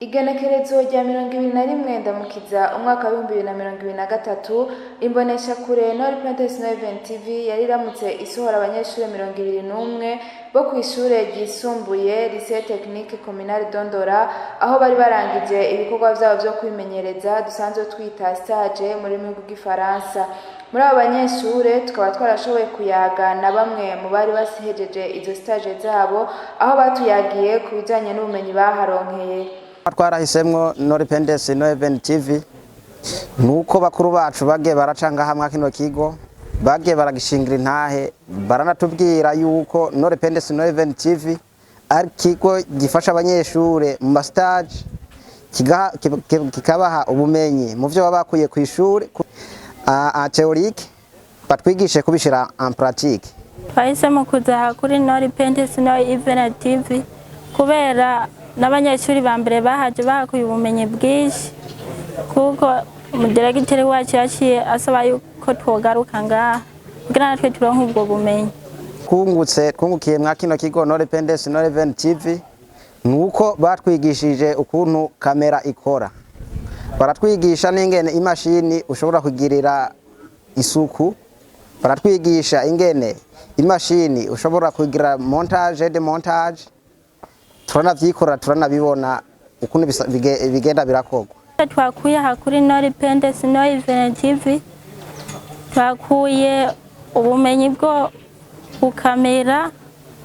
Igenekerezo rya 2021 Ndamukiza umwaka wa 2023 imbonesha kure Nord Pentecostal Event TV yari iramutse isohora abanyeshuri 21 bo kwishure ryisumbuye Lycée Technique Communale Dondora aho bari barangije ibikorwa byabo byo kwimenyereza dusanzwe twita stage muri rurimi rw'igifaransa. Muri abo banyeshure tukaba twarashoboye kuyaga na bamwe mu bari basihejeje izo stage zabo aho batuyagiye ku bijanye n'ubumenyi baharonkeye. Twarahisemwo Nord Pentecostal Event TV nuko bakuru bacu bagiye baracanga hamwe kino kigo bagiye baragishingira intahe baranatubwira yuko Nord Pentecostal Event TV ari kigo gifasha abanyeshure mu stage kikabaha ubumenyi mu byo babakuye ku ishure théorique batwigishe kubishira en pratique. Twahisemo kuza kuri Nord Pentecostal Event TV kubera n'abanyeshuri ba mbere bahaje bakuye ubumenyi bwinshi kuko umudiregiteri wacu yaciye asaba yuko twogaruka ngaha kugira natwe turonke ubwo bumenyi. Twungukiye mwa kino kigo Nord Pentecostal Event TV nuko batwigishije ukuntu kamera ikora, baratwigisha n'ingene imashini ushobora kugirira isuku, baratwigisha ingene imashini ushobora kugira montage de montage, turanavyikora turanabibona ukuntu bigenda birakorwa. Twakuye hakuri Nord Pentecostal Event TV twakuye ubumenyi bwo gukamera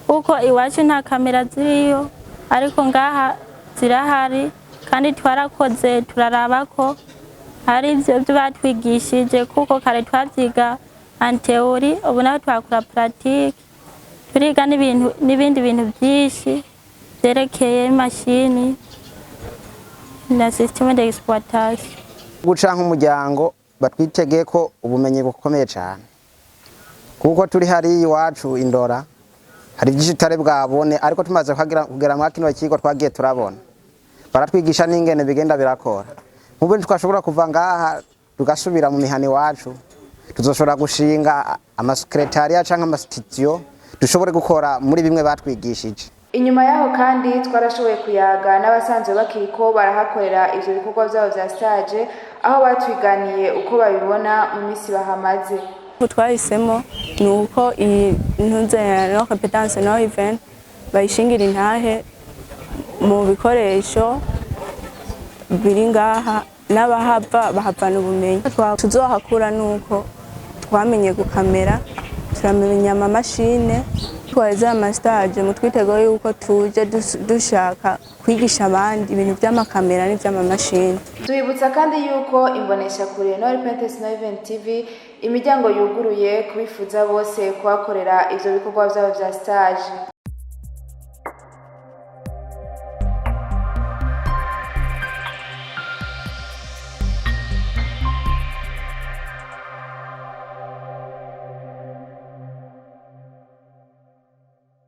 uko iwacu nta kamera ziriyo ariko ngaha zirahari kandi twarakoze turaraba ko hari ivyo batwigishije kuko kare twavyiga en théorie ubu naho twakora pratique turiga n'ibindi bintu byinshi zerekeye mashini na système d'exploitation. Guca nk'umuryango batwitegeye ko ubumenyi bukomeye cyane kuko turi hari iwacu indora hari byinshi tare bwabone ariko tumaze kugera mu kino kigo twagiye turabona baratwigisha n'ingene bigenda birakora nk'ubu twashobora kuva ngaha tugasubira mu mihani wacu tuzoshobora gushinga amasekretariat cyangwa amastudio dushobore gukora muri bimwe batwigishije. Inyuma yaho kandi twarashoboye kuyaga n'abasanzwe bakiriko barahakorera ivyo bikorwa byabo bya stage aho batwiganiye uko babibona mu misi bahamaze. Twahisemo nuko intunze no competence no event bayishingira intahe mu bikoresho biri ngaha n'abahava bahavana ubumenyi tuzohakura nuko twamenye gukamera turamenya amamashine twarize amastage mu twitego yuko tuje dushaka kwigisha abandi ibintu by'amakamera n'iby'amamashine. Tubibutsa kandi yuko imbonesha kure Nord Pentecostal Event TV imiryango yuguruye kubifuza bose kuhakorera ivyo bikorwa byabo bya stage.